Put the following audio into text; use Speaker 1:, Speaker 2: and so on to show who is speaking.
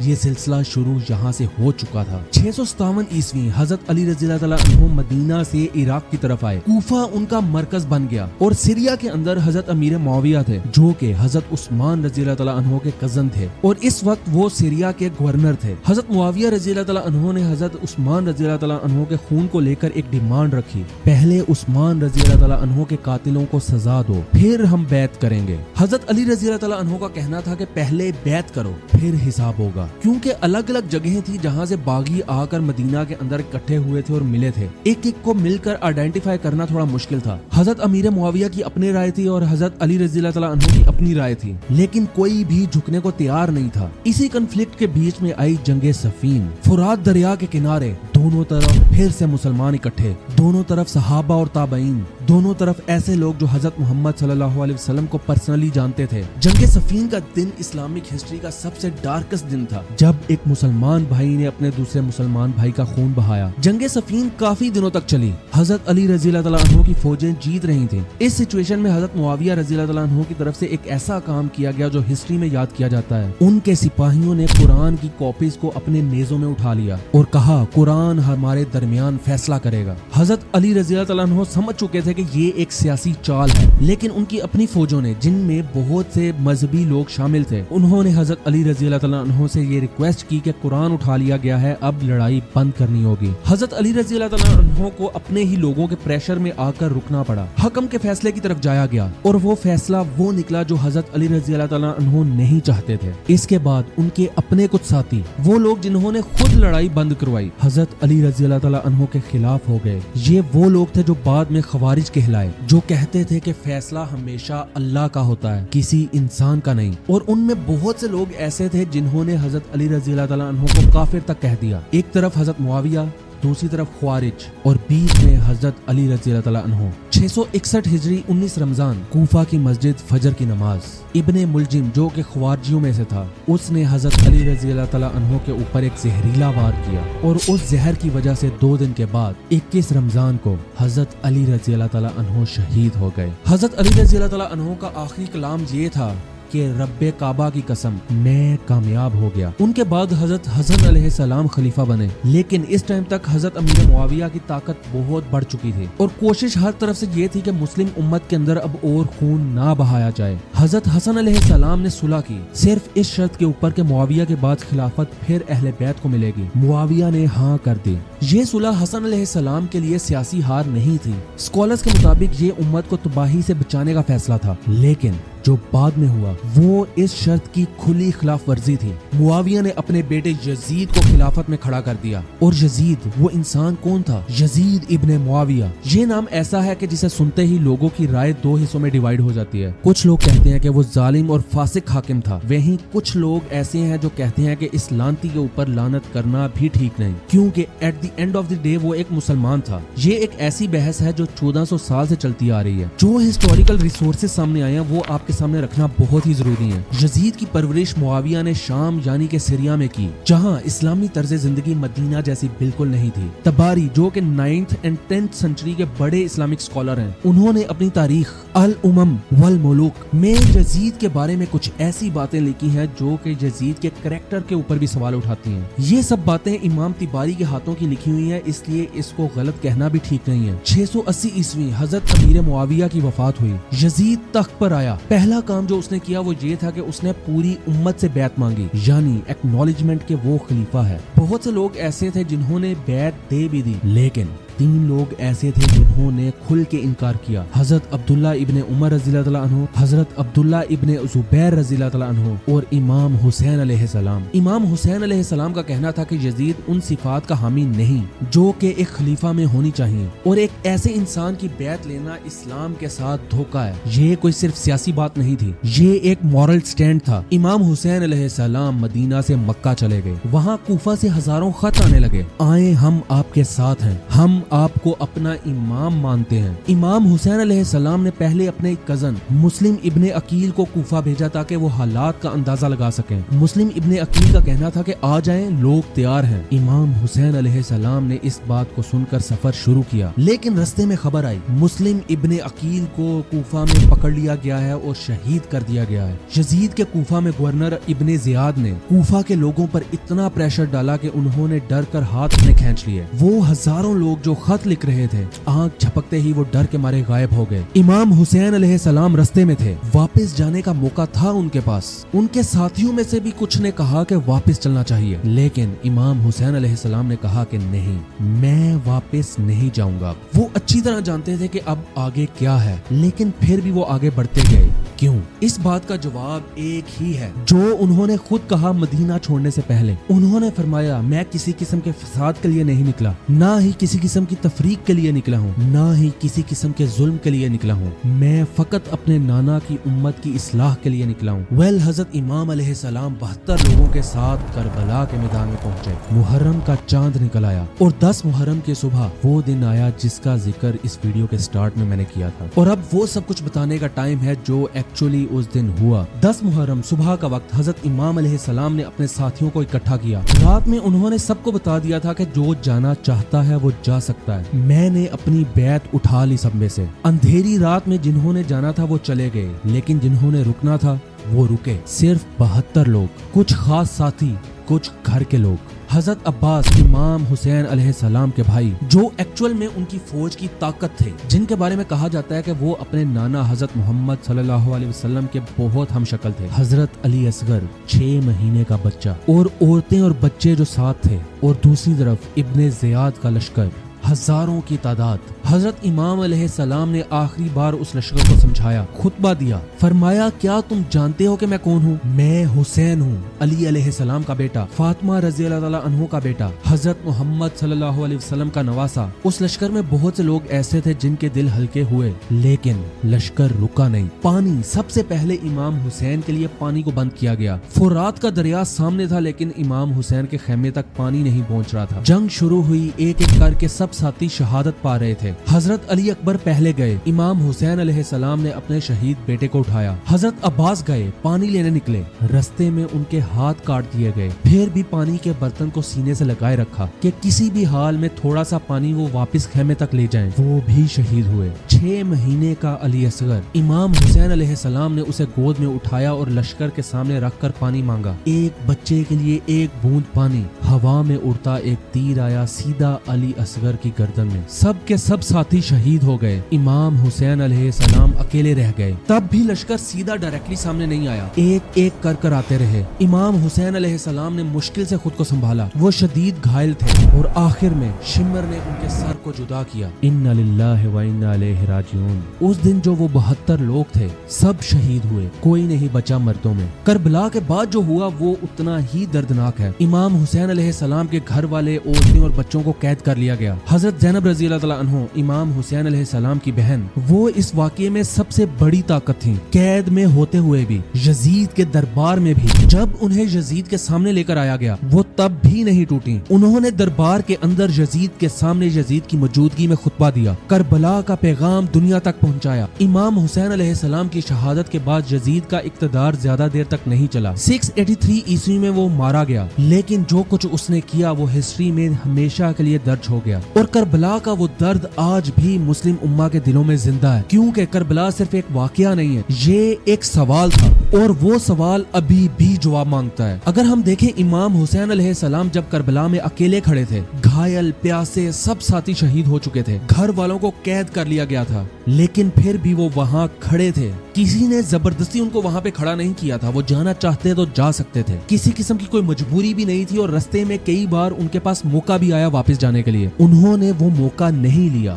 Speaker 1: یہ سلسلہ شروع یہاں سے ہو چکا تھا۔ 657 عیسوی حضرت علی رضی اللہ تعالیٰ عنہ مدینہ سے عراق کی طرف آئے۔ کوفہ ان کا مرکز بن گیا اور سیریا کے اندر حضرت امیر معاویہ تھے جو کہ حضرت عثمان رضی اللہ تعالیٰ عنہ کے کزن تھے اور اس وقت وہ سیریا کے گورنر تھے۔ حضرت معاویہ رضی اللہ تعالیٰ عنہ نے حضرت عثمان رضی اللہ تعالیٰ عنہ کے خون کو لے کر ایک ڈیمانڈ رکھی، پہلے عثمان رضی اللہ تعالیٰ عنہ کے قاتلوں کو سزا دو پھر ہم بیعت کریں گے۔ حضرت علی رضی اللہ تعالیٰ عنہ کا کہنا تھا کہ پہلے بیعت کرو پھر حساب ہوگا، کیونکہ الگ الگ جگہیں تھی جہاں سے باغی آ کر مدینہ کے اندر اکٹھے ہوئے تھے اور ملے تھے، ایک ایک کو مل کر آئیڈینٹیفائی کرنا تھوڑا مشکل تھا۔ حضرت امیر معاویہ کی اپنی رائے تھی اور حضرت علی رضی اللہ تعالیٰ عنہ کی اپنی رائے تھی، لیکن کوئی بھی جھکنے کو تیار نہیں تھا۔ اسی کنفلکٹ کے بیچ میں آئی جنگ صفین۔ فرات دریا کے کنارے دونوں طرف پھر سے مسلمان اکٹھے، دونوں طرف صحابہ اور تابعین، دونوں طرف ایسے لوگ جو حضرت محمد صلی اللہ علیہ وسلم کو پرسنلی جانتے تھے۔ جنگ صفین کا دن اسلامک ہسٹری کا سب سے ڈارکسٹ دن تھا جب ایک مسلمان بھائی نے اپنے دوسرے مسلمان بھائی کا خون بہایا۔ جنگ صفین کافی دنوں تک چلی، حضرت علی رضی اللہ تعالیٰ عنہ کی فوجیں جیت رہی تھیں۔ اس سچویشن میں حضرت معاویہ رضی اللہ تعالیٰ عنہ کی طرف سے ایک ایسا کام کیا گیا جو ہسٹری میں یاد کیا جاتا ہے۔ ان کے سپاہیوں نے قرآن کی کاپیز کو اپنے نیزوں میں اٹھا لیا اور کہا قرآن ہمارے درمیان فیصلہ کرے گا۔ حضرت علی رضی اللہ تعالیٰ عنہ سمجھ چکے تھے کہ یہ ایک سیاسی چال ہے، لیکن ان کی اپنی فوجوں نے، جن میں بہت سے مذہبی لوگ شامل تھے، انہوں نے حضرت علی رضی اللہ تعالیٰ عنہ سے یہ ریکویسٹ کی کہ قرآن اٹھا لیا گیا ہے، اب لڑائی بند کرنی ہوگی۔ حضرت علی رضی اللہ تعالیٰ عنہ کو اپنے ہی لوگوں کے پریشر میں آ کر رکنا پڑا۔ حکم کے فیصلے کی طرف جایا گیا اور وہ فیصلہ وہ نکلا جو حضرت علی رضی اللہ تعالیٰ عنہ نہیں چاہتے تھے۔ اس کے بعد ان کے اپنے کچھ ساتھی، وہ لوگ جنہوں نے خود لڑائی بند کروائی، حضرت علی رضی اللہ تعالیٰ عنہ کے خلاف ہو گئے۔ یہ وہ لوگ تھے جو بعد میں خوارج کہلائے، جو کہتے تھے کہ فیصلہ ہمیشہ اللہ کا ہوتا ہے، کسی انسان کا نہیں۔ اور ان میں بہت سے لوگ ایسے تھے جنہوں نے حضرت علی رضی اللہ تعالیٰ عنہ کو کافر تک کہہ دیا۔ ایک طرف حضرت معاویہ، دوسری طرف خوارج اور بیچ میں حضرت علی رضی اللہ تعالیٰ عنہ۔ 661 ہجری 19 رمضان کوفہ کی مسجد فجر کی نماز، ابن ملجم جو کہ خوارجیوں میں سے تھا، اس نے حضرت علی رضی اللہ تعالیٰ عنہ کے اوپر ایک زہریلا وار کیا اور اس زہر کی وجہ سے 2 دن کے بعد 21 رمضان کو حضرت علی رضی اللہ تعالیٰ عنہ شہید ہو گئے۔ حضرت علی رضی اللہ تعالیٰ عنہ کا آخری کلام یہ تھا کہ رب کعبہ کی قسم میں کامیاب ہو گیا۔ ان کے بعد حضرت حسن علیہ السلام خلیفہ بنے، لیکن اس ٹائم تک حضرت امیر معاویہ کی طاقت بہت بڑھ چکی تھی اور کوشش ہر طرف سے یہ تھی کہ مسلم امت کے اندر اب اور خون نہ بہایا جائے۔ حضرت حسن علیہ السلام نے صلح کی، صرف اس شرط کے اوپر کہ معاویہ کے بعد خلافت پھر اہل بیت کو ملے گی۔ معاویہ نے ہاں کر دی۔ یہ صلح حسن علیہ السلام کے لیے سیاسی ہار نہیں تھی، اسکالرز کے مطابق یہ امت کو تباہی سے بچانے کا فیصلہ تھا، لیکن جو بعد میں ہوا وہ اس شرط کی کھلی خلاف ورزی تھی۔ معاویہ نے اپنے بیٹے یزید کو خلافت میں کھڑا کر دیا، اور یزید وہ انسان کون تھا؟ یزید ابن معاویہ۔ یہ نام ایسا ہے کہ جسے سنتے ہی لوگوں کی رائے 2 حصوں میں ڈیوائیڈ ہو جاتی ہے۔ کچھ لوگ کہتے ہیں کہ وہ ظالم اور فاسق حاکم تھا، وہیں کچھ لوگ ایسے ہیں جو کہتے ہیں کہ اس لعنتی کے اوپر لعنت کرنا بھی ٹھیک نہیں، کیونکہ at the end of the day وہ ایک مسلمان تھا۔ یہ ایک ایسی بحث ہے جو 1400 سال سے چلتی آ رہی ہے۔ جو ہسٹوریکل ریسورسز سامنے آئے ہیں وہ آپ کے سامنے رکھنا بہت ہی ضروری ہے۔ یزید کی پرورش معاویہ نے شام یعنی کہ سیریا میں کی، جہاں اسلامی طرز زندگی مدینہ جیسی بالکل نہیں تھی۔ تباری جو کہ 9th and 10th سنچری کے بڑے اسلامک اسکالر ہیں، انہوں نے اپنی تاریخ الامم والملوک میں یزید کے بارے میں کچھ ایسی باتیں لکھی ہیں جو کہ یزید کے کریکٹر کے اوپر بھی سوال اٹھاتی ہیں۔ یہ سب باتیں امام تباری کے ہاتھوں کی لکھی ہوئی ہیں، اس لیے اس کو غلط کہنا بھی ٹھیک نہیں ہے۔ 680 عیسوی حضرت امیر معاویہ کی وفات ہوئی، یزید تخت پر آیا۔ پہلا کام جو اس نے کیا وہ یہ تھا کہ اس نے پوری امت سے بیعت مانگی، یعنی ایکنالجمنٹ کہ وہ خلیفہ ہے۔ بہت سے لوگ ایسے تھے جنہوں نے بیعت دے بھی دی، لیکن 3 لوگ ایسے تھے جنہوں نے کھل کے انکار کیا۔ حضرت عبداللہ ابن عمر رضی اللہ تعالیٰ عنہ، حضرت عبداللہ ابن زبیر رضی اللہ تعالیٰ عنہ اور امام حسین علیہ السلام۔ امام حسین علیہ السلام کا کہنا تھا کہ یزید ان صفات کا حامی نہیں جو کہ ایک خلیفہ میں ہونی چاہیے، اور ایک ایسے انسان کی بیعت لینا اسلام کے ساتھ دھوکہ ہے۔ یہ کوئی صرف سیاسی بات نہیں تھی، یہ ایک مورل سٹینڈ تھا۔ امام حسین علیہ السلام مدینہ سے مکہ چلے گئے، وہاں کوفہ سے ہزاروں خط آنے لگے، آئیں ہم آپ کے ساتھ ہیں، ہم آپ کو اپنا امام مانتے ہیں۔ امام حسین علیہ السلام نے پہلے اپنے ایک کزن مسلم ابن عقیل کو کوفہ بھیجا تاکہ وہ حالات کا اندازہ لگا سکیں۔ مسلم ابن عقیل کا کہنا تھا کہ آ جائیں، لوگ تیار ہیں۔ امام حسین علیہ السلام نے اس بات کو سن کر سفر شروع کیا، لیکن رستے میں خبر آئی مسلم ابن عقیل کو کوفہ میں پکڑ لیا گیا ہے اور شہید کر دیا گیا ہے۔ یزید کے کوفہ میں گورنر ابن زیاد نے کوفہ کے لوگوں پر اتنا پریشر ڈالا کہ انہوں نے ڈر کر ہاتھ اپنے کھینچ لیے۔ وہ ہزاروں لوگ جو خط لکھ رہے تھے، آنکھ جھپکتے ہی وہ ڈر کے مارے غائب ہو گئے۔ امام حسین علیہ السلام رستے میں تھے، واپس جانے کا موقع تھا ان کے پاس۔ ان کے ساتھیوں میں سے بھی کچھ نے کہا کہ واپس چلنا چاہیے، لیکن امام حسین علیہ السلام نے کہا کہ نہیں، میں واپس نہیں جاؤں گا۔ وہ اچھی طرح جانتے تھے کہ اب آگے کیا ہے، لیکن پھر بھی وہ آگے بڑھتے گئے۔ کیوں؟ اس بات کا جواب ایک ہی ہے جو انہوں نے خود کہا مدینہ چھوڑنے سے پہلے۔ انہوں نے فرمایا میں کسی قسم کے فساد کے لیے نہیں نکلا، نہ ہی کسی قسم کی تفریق کے لیے نکلا ہوں، نہ ہی کسی قسم کے ظلم کے لیے نکلا ہوں، میں فقط اپنے نانا کی امت کی اصلاح کے لیے نکلا ہوں۔ حضرت امام علیہ السلام 72 لوگوں کے ساتھ کربلا کے میدان میں پہنچے۔ محرم کا چاند نکل آیا اور 10 محرم کی صبح وہ دن آیا جس کا ذکر اس ویڈیو کے سٹارٹ میں نے کیا تھا، اور اب وہ سب کچھ بتانے کا ٹائم ہے جو ایکچولی اس دن ہوا۔ 10 محرم صبح کا وقت حضرت امام علیہ السلام نے اپنے ساتھیوں کو اکٹھا کیا۔ رات میں انہوں نے سب کو بتا دیا تھا کہ جو جانا چاہتا ہے وہ جا سکتا ہے۔ میں نے اپنی بیعت اٹھا لی سب میں سے۔ اندھیری رات میں جنہوں نے جانا تھا وہ چلے گئے، لیکن جنہوں نے رکنا تھا وہ رکے۔ صرف 72 لوگ، کچھ خاص ساتھی، کچھ گھر کے لوگ۔ حضرت عباس امام حسین علیہ السلام کے بھائی، جو ایکچول میں ان کی فوج کی طاقت تھے، جن کے بارے میں کہا جاتا ہے کہ وہ اپنے نانا حضرت محمد صلی اللہ علیہ وسلم کے بہت ہم شکل تھے۔ حضرت علی اصغر 6 مہینے کا بچہ، اور عورتیں اور بچے جو ساتھ تھے، اور دوسری طرف ابن زیاد کا لشکر، ہزاروں کی تعداد۔ حضرت امام علیہ السلام نے آخری بار اس لشکر کو سمجھایا، خطبہ دیا، فرمایا کیا تم جانتے ہو کہ میں کون ہوں؟ میں حسین ہوں، علی علیہ السلام کا بیٹا، فاطمہ رضی اللہ تعالیٰ عنہ کا بیٹا، حضرت محمد صلی اللہ علیہ وسلم کا نواسا۔ اس لشکر میں بہت سے لوگ ایسے تھے جن کے دل ہلکے ہوئے، لیکن لشکر رکا نہیں۔ پانی سب سے پہلے امام حسین کے لیے پانی کو بند کیا گیا۔ فرات کا دریا سامنے تھا، لیکن امام حسین کے خیمے تک پانی نہیں پہنچ رہا تھا۔ جنگ شروع ہوئی، ایک ایک کر کے سب ساتھی شہادت پا رہے تھے۔ حضرت علی اکبر پہلے گئے، امام حسین علیہ السلام نے اپنے شہید بیٹے کو اٹھایا۔ حضرت عباس گئے، پانی لینے نکلے، رستے میں ان کے ہاتھ کاٹ دیے گئے، پھر بھی پانی کے برتن کو سینے سے لگائے رکھا کہ کسی بھی حال میں تھوڑا سا پانی وہ واپس خیمے تک لے جائیں۔ وہ بھی شہید ہوئے۔ 6 مہینے کا علی اصغر، امام حسین علیہ السلام نے اسے گود میں اٹھایا اور لشکر کے سامنے رکھ کر پانی مانگا۔ ایک بچے کے لیے ایک بوند پانی۔ ہوا میں اڑتا ایک تیر آیا سیدھا علی اصغر کی گردن میں۔ سب کے سب ساتھی شہید ہو گئے، امام حسین علیہ السلام اکیلے رہ گئے۔ تب بھی لشکر سیدھا ڈائریکٹلی سامنے نہیں آیا، ایک ایک کر آتے رہے۔ امام حسین علیہ السلام نے مشکل سے خود کو سنبھالا، وہ شدید گھائل تھے، اور آخر میں شمر نے ان کے سر کو جدا کیا۔ انا للہ و انا الیہ راجعون۔ اس دن جو وہ 72 لوگ تھے سب شہید ہوئے، کوئی نہیں بچا مردوں میں۔ کربلا کے بعد جو ہوا وہ اتنا ہی دردناک ہے۔ امام حسین علیہ السلام کے گھر والے، عورتیں اور بچوں کو قید کر لیا گیا۔ حضرت زینب رضی اللہ تعالیٰ عنہ، امام حسین علیہ السلام کی بہن، وہ اس واقعے میں سب سے بڑی طاقت تھیں۔ قید میں ہوتے ہوئے بھی، یزید کے دربار میں بھی، جب انہیں یزید کے سامنے لے کر آیا گیا وہ تب بھی نہیں ٹوٹی۔ انہوں نے دربار کے اندر یزید کے سامنے یزید کی موجودگی میں خطبہ دیا، کربلا کا پیغام دنیا تک پہنچایا۔ امام حسین علیہ السلام کی شہادت کے بعد یزید کا اقتدار زیادہ دیر تک نہیں چلا۔ 683 عیسوی میں وہ مارا گیا، لیکن جو کچھ اس نے کیا وہ ہسٹری میں ہمیشہ کے لیے درج ہو گیا، اور کربلا کا وہ درد آج بھی مسلم امہ کے دلوں میں زندہ ہے، کیونکہ کربلا صرف ایک واقعہ نہیں ہے، یہ ایک سوال تھا، اور وہ سوال ابھی بھی جواب مانگتا ہے۔ اگر ہم دیکھیں امام حسین علیہ السلام جب کربلا میں اکیلے کھڑے تھے، گھائل، پیاسے، سب ساتھی شہید ہو چکے تھے، گھر والوں کو قید کر لیا گیا تھا، لیکن پھر بھی وہ وہاں کھڑے تھے۔ کسی نے زبردستی ان کو وہاں پہ کھڑا نہیں کیا تھا، وہ جانا چاہتے تو جا سکتے تھے، کسی قسم کی کوئی مجبوری بھی نہیں تھی، اور رستے میں کئی بار ان کے پاس موقع بھی آیا واپس جانے کے لیے، انہوں نے وہ موقع نہیں لیا۔